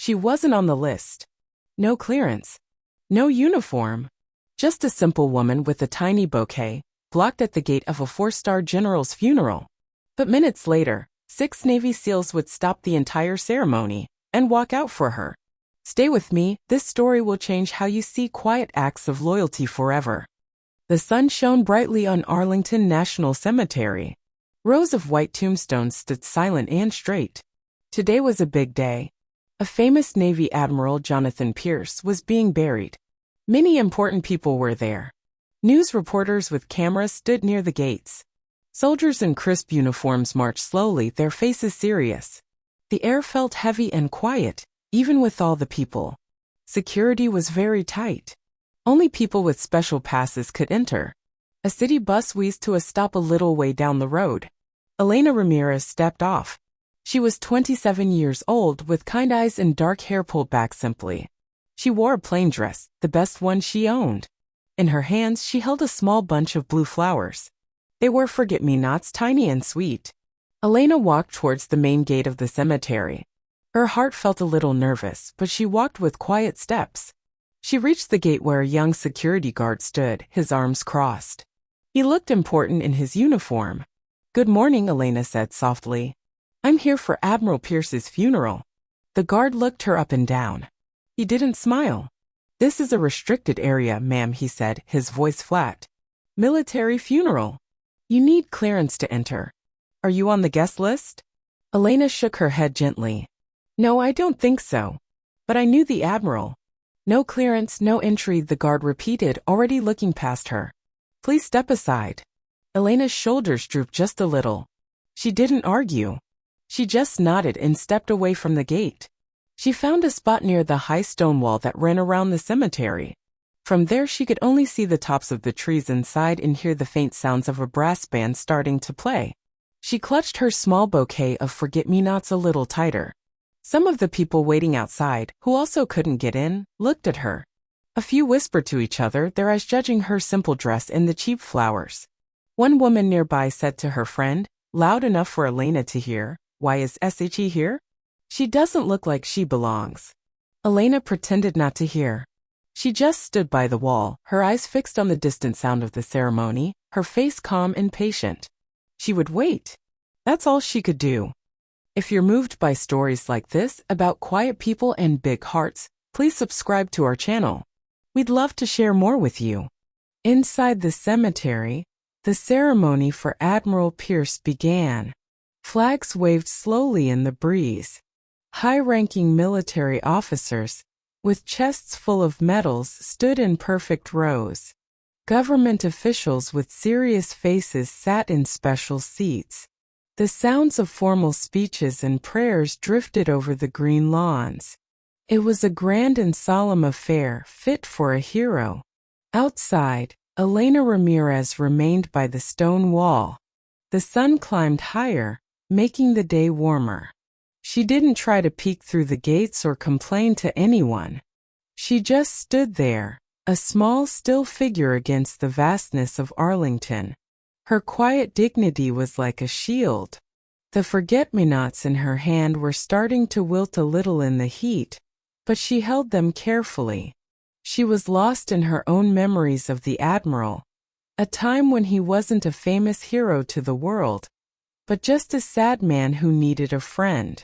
She wasn't on the list. No clearance. No uniform. Just a simple woman with a tiny bouquet, blocked at the gate of a 4-star general's funeral. But minutes later, 6 Navy SEALs would stop the entire ceremony and walk out for her. Stay with me, this story will change how you see quiet acts of loyalty forever. The sun shone brightly on Arlington National Cemetery. Rows of white tombstones stood silent and straight. Today was a big day. A famous Navy Admiral, Jonathan Pierce, was being buried. Many important people were there. News reporters with cameras stood near the gates. Soldiers in crisp uniforms marched slowly, their faces serious. The air felt heavy and quiet, even with all the people. Security was very tight. Only people with special passes could enter. A city bus whizzed to a stop a little way down the road. Elena Ramirez stepped off. She was 27 years old with kind eyes and dark hair pulled back simply. She wore a plain dress, the best one she owned. In her hands she held a small bunch of blue flowers. They were forget-me-nots, tiny and sweet. Elena walked towards the main gate of the cemetery. Her heart felt a little nervous, but she walked with quiet steps. She reached the gate where a young security guard stood, his arms crossed. He looked important in his uniform. "Good morning," Elena said softly. "I'm here for Admiral Pierce's funeral." The guard looked her up and down. He didn't smile. "This is a restricted area, ma'am," he said, his voice flat. "Military funeral. You need clearance to enter. Are you on the guest list?" Elena shook her head gently. "No, I don't think so. But I knew the Admiral." "No clearance, no entry," the guard repeated, already looking past her. "Please step aside." Elena's shoulders drooped just a little. She didn't argue. She just nodded and stepped away from the gate. She found a spot near the high stone wall that ran around the cemetery. From there she could only see the tops of the trees inside and hear the faint sounds of a brass band starting to play. She clutched her small bouquet of forget-me-nots a little tighter. Some of the people waiting outside, who also couldn't get in, looked at her. A few whispered to each other, their eyes judging her simple dress and the cheap flowers. One woman nearby said to her friend, loud enough for Elena to hear, "Why is SHE here? She doesn't look like she belongs." Elena pretended not to hear. She just stood by the wall, her eyes fixed on the distant sound of the ceremony, her face calm and patient. She would wait. That's all she could do. If you're moved by stories like this about quiet people and big hearts, please subscribe to our channel. We'd love to share more with you. Inside the cemetery, the ceremony for Admiral Pierce began. Flags waved slowly in the breeze. High-ranking military officers, with chests full of medals, stood in perfect rows. Government officials with serious faces sat in special seats. The sounds of formal speeches and prayers drifted over the green lawns. It was a grand and solemn affair, fit for a hero. Outside, Elena Ramirez remained by the stone wall. The sun climbed higher, making the day warmer. She didn't try to peek through the gates or complain to anyone. She just stood there, a small, still figure against the vastness of Arlington. Her quiet dignity was like a shield. The forget-me-nots in her hand were starting to wilt a little in the heat, but she held them carefully. She was lost in her own memories of the Admiral, a time when he wasn't a famous hero to the world, but just a sad man who needed a friend.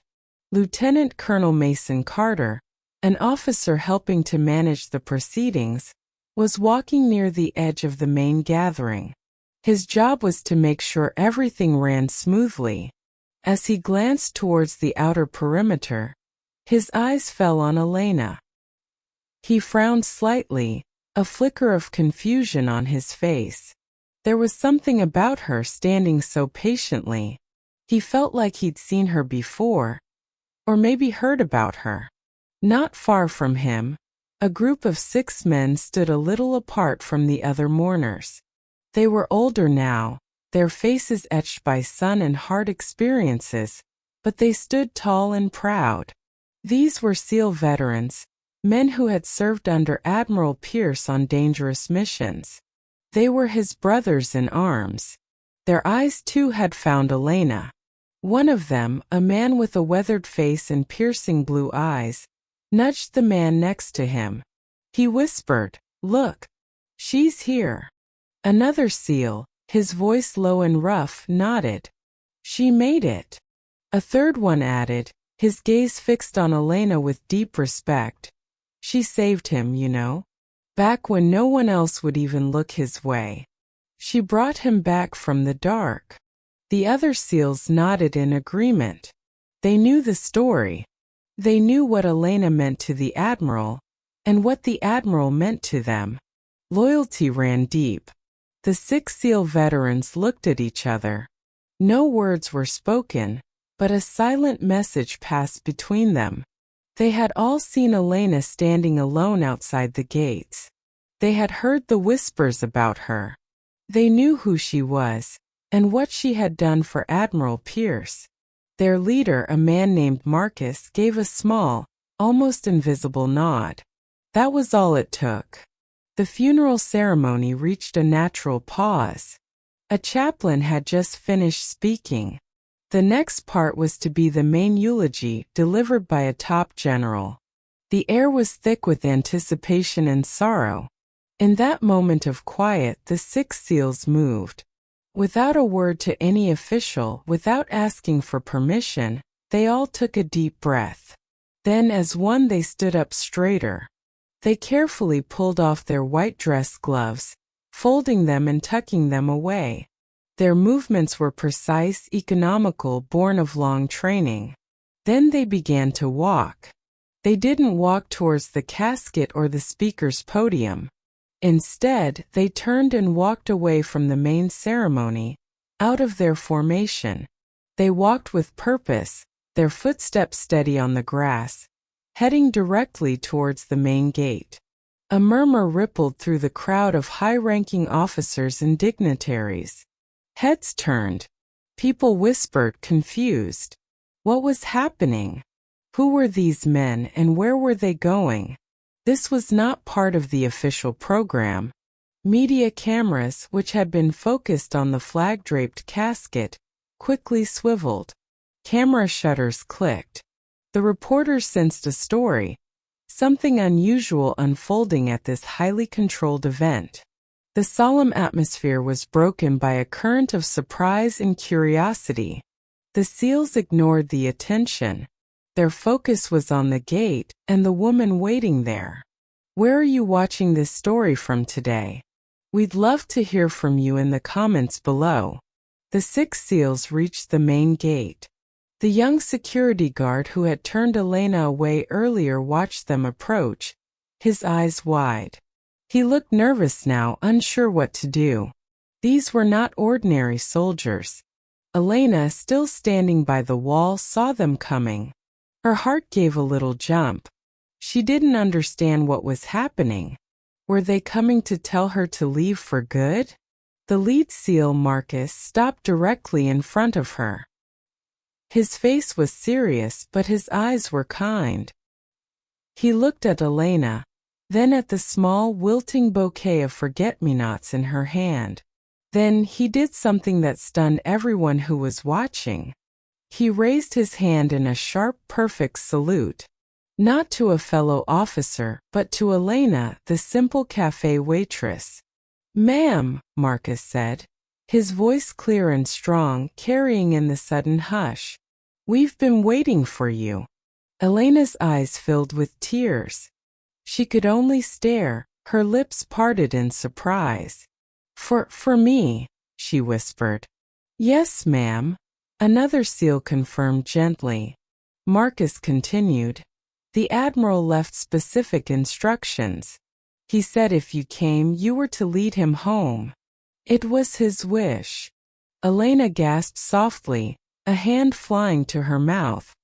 Lieutenant Colonel Mason Carter, an officer helping to manage the proceedings, was walking near the edge of the main gathering. His job was to make sure everything ran smoothly. As he glanced towards the outer perimeter, his eyes fell on Elena. He frowned slightly, a flicker of confusion on his face. There was something about her standing so patiently. He felt like he'd seen her before, or maybe heard about her. Not far from him, a group of 6 men stood a little apart from the other mourners. They were older now, their faces etched by sun and hard experiences, but they stood tall and proud. These were SEAL veterans, men who had served under Admiral Pierce on dangerous missions. They were his brothers in arms. Their eyes too had found Elena. One of them, a man with a weathered face and piercing blue eyes, nudged the man next to him. He whispered, "Look, she's here." Another SEAL, his voice low and rough, nodded. "She made it." A third one added, his gaze fixed on Elena with deep respect. "She saved him, you know. Back when no one else would even look his way. She brought him back from the dark." The other SEALs nodded in agreement. They knew the story. They knew what Elena meant to the Admiral, and what the Admiral meant to them. Loyalty ran deep. The 6 SEAL veterans looked at each other. No words were spoken, but a silent message passed between them. They had all seen Elena standing alone outside the gates. They had heard the whispers about her. They knew who she was, and what she had done for Admiral Pierce. Their leader, a man named Marcus, gave a small, almost invisible nod. That was all it took. The funeral ceremony reached a natural pause. A chaplain had just finished speaking. The next part was to be the main eulogy, delivered by a top general. The air was thick with anticipation and sorrow. In that moment of quiet, the 6 SEALs moved. Without a word to any official, without asking for permission, they all took a deep breath. Then as one they stood up straighter. They carefully pulled off their white dress gloves, folding them and tucking them away. Their movements were precise, economical, born of long training. Then they began to walk. They didn't walk towards the casket or the speaker's podium. Instead, they turned and walked away from the main ceremony, out of their formation. They walked with purpose, their footsteps steady on the grass, heading directly towards the main gate. A murmur rippled through the crowd of high-ranking officers and dignitaries. Heads turned. People whispered, confused. What was happening? Who were these men and where were they going? This was not part of the official program. Media cameras, which had been focused on the flag-draped casket, quickly swiveled. Camera shutters clicked. The reporters sensed a story, something unusual unfolding at this highly controlled event. The solemn atmosphere was broken by a current of surprise and curiosity. The SEALs ignored the attention. Their focus was on the gate and the woman waiting there. Where are you watching this story from today? We'd love to hear from you in the comments below. The 6 SEALs reached the main gate. The young security guard who had turned Elena away earlier watched them approach, his eyes wide. He looked nervous now, unsure what to do. These were not ordinary soldiers. Elena, still standing by the wall, saw them coming. Her heart gave a little jump. She didn't understand what was happening. Were they coming to tell her to leave for good? The lead SEAL, Marcus, stopped directly in front of her. His face was serious, but his eyes were kind. He looked at Elena, then at the small, wilting bouquet of forget-me-nots in her hand. Then he did something that stunned everyone who was watching. He raised his hand in a sharp, perfect salute. Not to a fellow officer, but to Elena, the simple cafe waitress. "Ma'am," Marcus said, his voice clear and strong, carrying in the sudden hush. "We've been waiting for you." Elena's eyes filled with tears. She could only stare, her lips parted in surprise. For me," she whispered. "Yes, ma'am," another SEAL confirmed gently. Marcus continued. "The Admiral left specific instructions. He said if you came, you were to lead him home. It was his wish." Elena gasped softly, a hand flying to her mouth.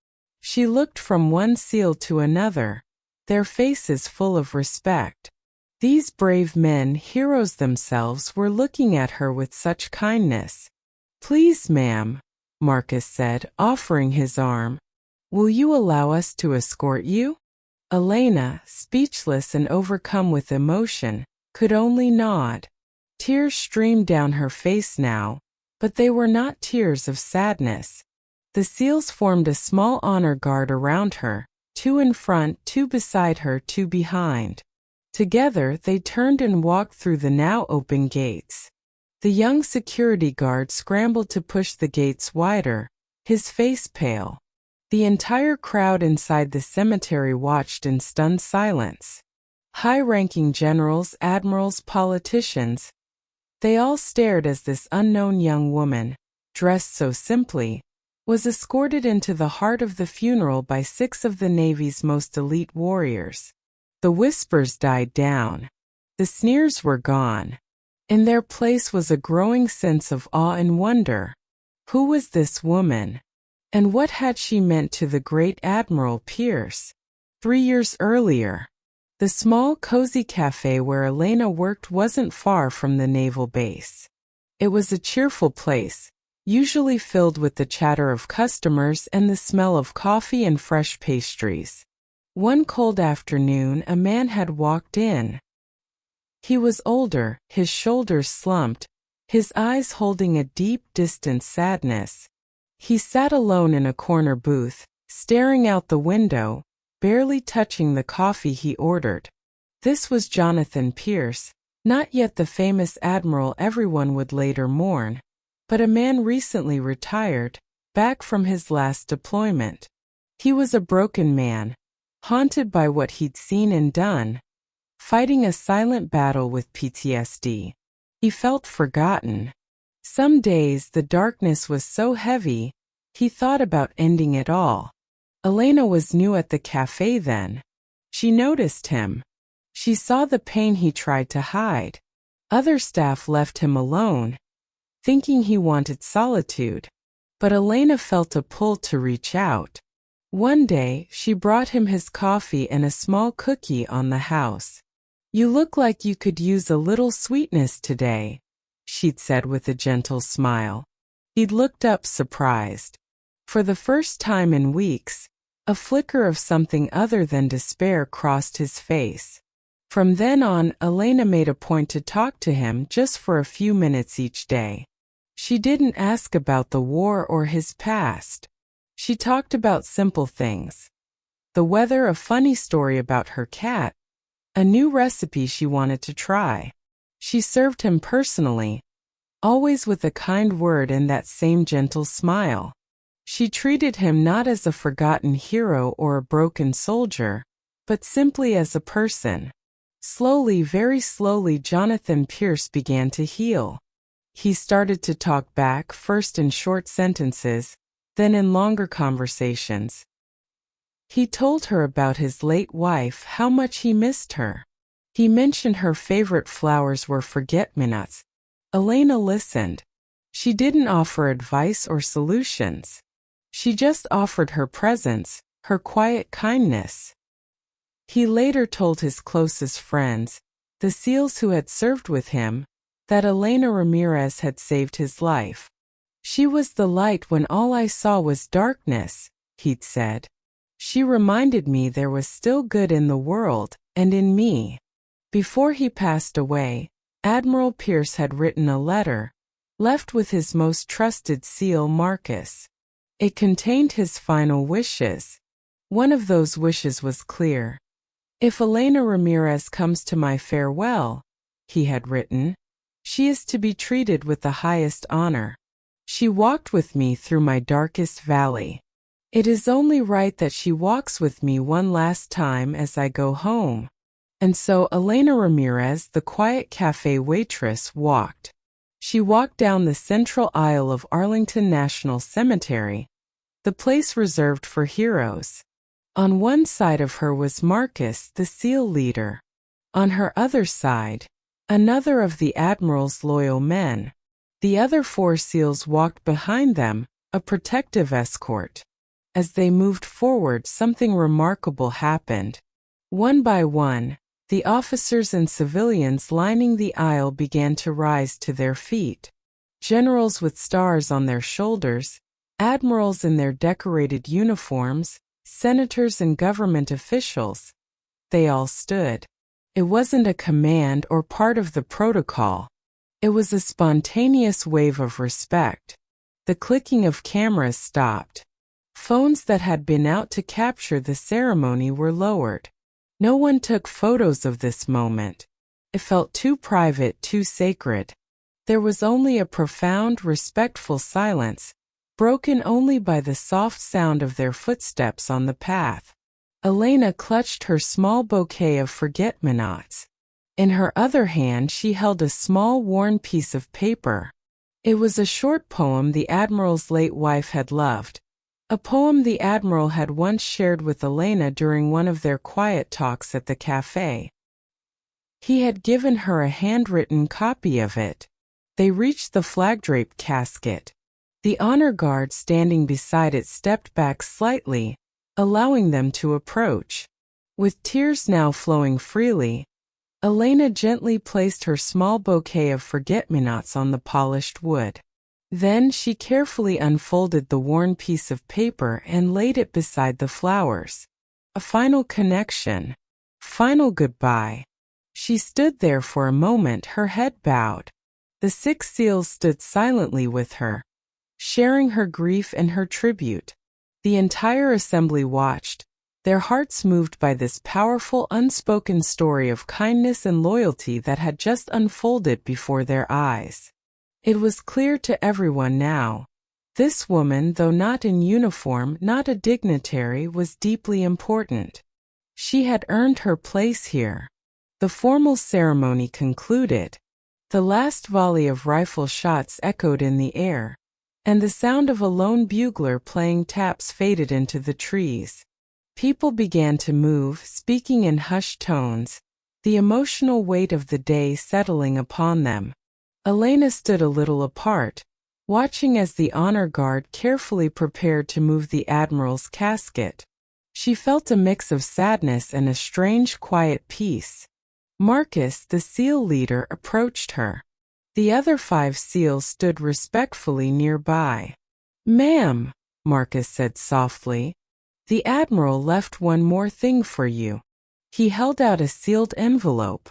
She looked from one SEAL to another, their faces full of respect. These brave men, heroes themselves, were looking at her with such kindness. "Please, ma'am," Marcus said, offering his arm. "Will you allow us to escort you?" Elena, speechless and overcome with emotion, could only nod. Tears streamed down her face now, but they were not tears of sadness. The SEALs formed a small honor guard around her, two in front, two beside her, two behind. Together they turned and walked through the now open gates. The young security guard scrambled to push the gates wider, his face pale. The entire crowd inside the cemetery watched in stunned silence. High-ranking generals, admirals, politicians. They all stared as this unknown young woman, dressed so simply, was escorted into the heart of the funeral by 6 of the Navy's most elite warriors. The whispers died down. The sneers were gone. In their place was a growing sense of awe and wonder. Who was this woman? And what had she meant to the great Admiral Pierce? 3 years earlier, the small, cozy cafe where Elena worked wasn't far from the naval base. It was a cheerful place, usually filled with the chatter of customers and the smell of coffee and fresh pastries. One cold afternoon, a man had walked in. He was older, his shoulders slumped, his eyes holding a deep, distant sadness. He sat alone in a corner booth, staring out the window, barely touching the coffee he ordered. This was Jonathan Pierce, not yet the famous admiral everyone would later mourn, but a man recently retired, back from his last deployment. He was a broken man, haunted by what he'd seen and done, fighting a silent battle with PTSD. He felt forgotten. Some days the darkness was so heavy, he thought about ending it all. Elena was new at the cafe then. She noticed him. She saw the pain he tried to hide. Other staff left him alone, thinking he wanted solitude. But Elena felt a pull to reach out. One day, she brought him his coffee and a small cookie on the house. "You look like you could use a little sweetness today," she'd said with a gentle smile. He'd looked up surprised. For the first time in weeks, a flicker of something other than despair crossed his face. From then on, Elena made a point to talk to him just for a few minutes each day. She didn't ask about the war or his past. She talked about simple things. The weather, a funny story about her cat, a new recipe she wanted to try. She served him personally, always with a kind word and that same gentle smile. She treated him not as a forgotten hero or a broken soldier, but simply as a person. Slowly, very slowly, Jonathan Pierce began to heal. He started to talk back, first in short sentences, then in longer conversations. He told her about his late wife, how much he missed her. He mentioned her favorite flowers were forget-me-nots. Elena listened. She didn't offer advice or solutions. She just offered her presence, her quiet kindness. He later told his closest friends, the SEALs who had served with him, that Elena Ramirez had saved his life. "She was the light when all I saw was darkness," he'd said. "She reminded me there was still good in the world, and in me." Before he passed away, Admiral Pierce had written a letter, left with his most trusted SEAL, Marcus. It contained his final wishes. One of those wishes was clear. "If Elena Ramirez comes to my farewell," he had written, "she is to be treated with the highest honor. She walked with me through my darkest valley. It is only right that she walks with me one last time as I go home." And so Elena Ramirez, the quiet cafe waitress, walked. She walked down the central aisle of Arlington National Cemetery, the place reserved for heroes. On one side of her was Marcus, the SEAL leader. On her other side, another of the Admiral's loyal men. The other 4 SEALs walked behind them, a protective escort. As they moved forward, something remarkable happened. One by one, the officers and civilians lining the aisle began to rise to their feet. Generals with stars on their shoulders, admirals in their decorated uniforms, senators and government officials. They all stood. It wasn't a command or part of the protocol. It was a spontaneous wave of respect. The clicking of cameras stopped. Phones that had been out to capture the ceremony were lowered. No one took photos of this moment. It felt too private, too sacred. There was only a profound, respectful silence, broken only by the soft sound of their footsteps on the path. Elena clutched her small bouquet of forget-me-nots. In her other hand she held a small worn piece of paper. It was a short poem the Admiral's late wife had loved, a poem the Admiral had once shared with Elena during one of their quiet talks at the café. He had given her a handwritten copy of it. They reached the flag-draped casket. The honor guard standing beside it stepped back slightly, allowing them to approach. With tears now flowing freely, Elena gently placed her small bouquet of forget-me-nots on the polished wood. Then she carefully unfolded the worn piece of paper and laid it beside the flowers. A final connection. Final goodbye. She stood there for a moment, her head bowed. The 6 seals stood silently with her, sharing her grief and her tribute. The entire assembly watched, their hearts moved by this powerful unspoken story of kindness and loyalty that had just unfolded before their eyes. It was clear to everyone now. This woman, though not in uniform, not a dignitary, was deeply important. She had earned her place here. The formal ceremony concluded. The last volley of rifle shots echoed in the air, and the sound of a lone bugler playing taps faded into the trees. People began to move, speaking in hushed tones, the emotional weight of the day settling upon them. Elena stood a little apart, watching as the honor guard carefully prepared to move the Admiral's casket. She felt a mix of sadness and a strange quiet peace. Marcus, the SEAL leader, approached her. The other 5 SEALs stood respectfully nearby. "Ma'am," Marcus said softly, "the Admiral left one more thing for you." He held out a sealed envelope.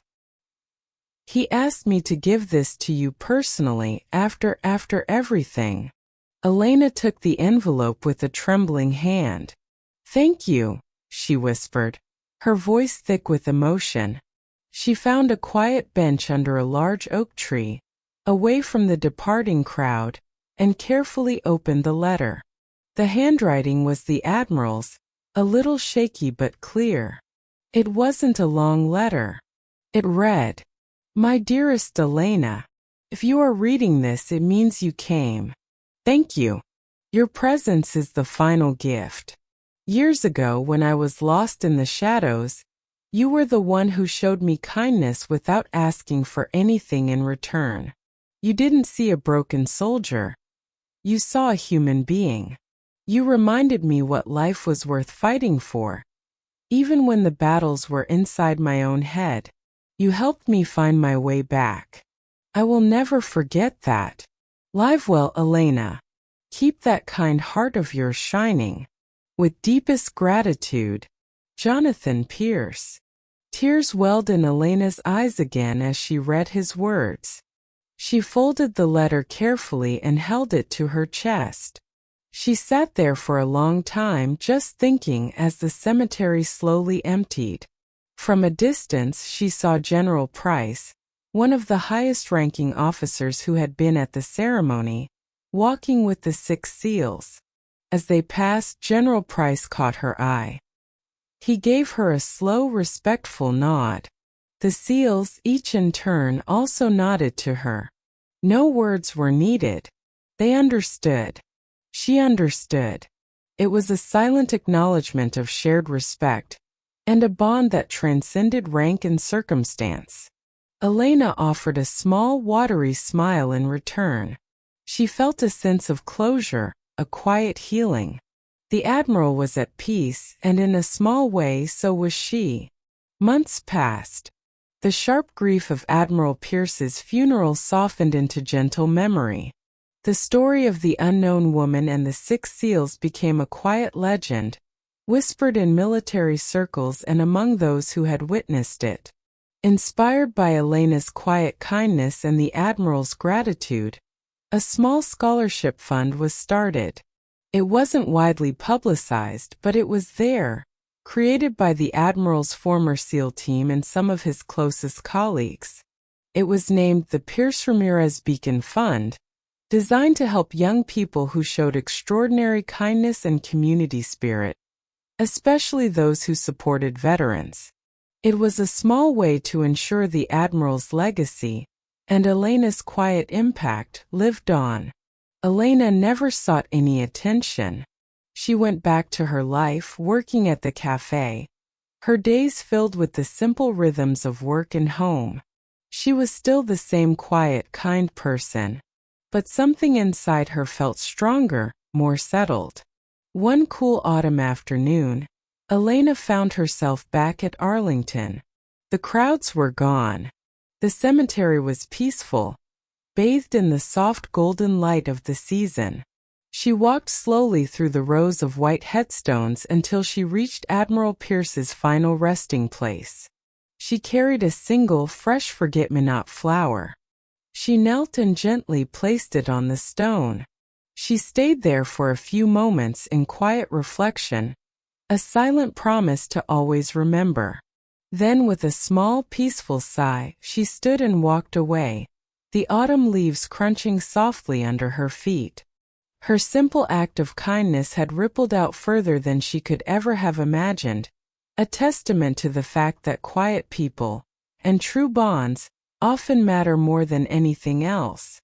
"He asked me to give this to you personally after everything." Elena took the envelope with a trembling hand. "Thank you," she whispered, her voice thick with emotion. She found a quiet bench under a large oak tree, away from the departing crowd, and carefully opened the letter. The handwriting was the Admiral's, a little shaky but clear. It wasn't a long letter. It read, "My dearest Elena, if you are reading this, it means you came. Thank you. Your presence is the final gift. Years ago, when I was lost in the shadows, you were the one who showed me kindness without asking for anything in return. You didn't see a broken soldier. You saw a human being. You reminded me what life was worth fighting for. Even when the battles were inside my own head, you helped me find my way back. I will never forget that. Live well, Elena. Keep that kind heart of yours shining. With deepest gratitude, Jonathan Pierce." Tears welled in Elena's eyes again as she read his words. She folded the letter carefully and held it to her chest. She sat there for a long time just thinking as the cemetery slowly emptied. From a distance she saw General Price, one of the highest-ranking officers who had been at the ceremony, walking with the 6 SEALs. As they passed, General Price caught her eye. He gave her a slow, respectful nod. The SEALs, each in turn, also nodded to her. No words were needed. They understood. She understood. It was a silent acknowledgement of shared respect, and a bond that transcended rank and circumstance. Elena offered a small, watery smile in return. She felt a sense of closure, a quiet healing. The Admiral was at peace, and in a small way so was she. Months passed. The sharp grief of Admiral Pierce's funeral softened into gentle memory. The story of the unknown woman and the 6 SEALs became a quiet legend, whispered in military circles and among those who had witnessed it. Inspired by Elena's quiet kindness and the Admiral's gratitude, a small scholarship fund was started. It wasn't widely publicized, but it was there, created by the Admiral's former SEAL team and some of his closest colleagues. It was named the Pierce Ramirez Beacon Fund, designed to help young people who showed extraordinary kindness and community spirit, especially those who supported veterans. It was a small way to ensure the Admiral's legacy and Elena's quiet impact lived on. Elena never sought any attention. She went back to her life working at the cafe, her days filled with the simple rhythms of work and home. She was still the same quiet, kind person, but something inside her felt stronger, more settled. One cool autumn afternoon, Elena found herself back at Arlington. The crowds were gone. The cemetery was peaceful, bathed in the soft golden light of the season. She walked slowly through the rows of white headstones until she reached Admiral Pierce's final resting place. She carried a single fresh forget-me-not flower. She knelt and gently placed it on the stone. She stayed there for a few moments in quiet reflection, a silent promise to always remember. Then, with a small, peaceful sigh, she stood and walked away, the autumn leaves crunching softly under her feet. Her simple act of kindness had rippled out further than she could ever have imagined, a testament to the fact that quiet people and true bonds often matter more than anything else.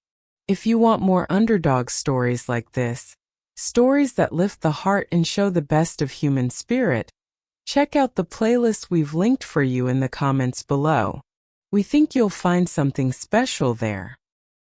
If you want more underdog stories like this, stories that lift the heart and show the best of human spirit, check out the playlist we've linked for you in the comments below. We think you'll find something special there.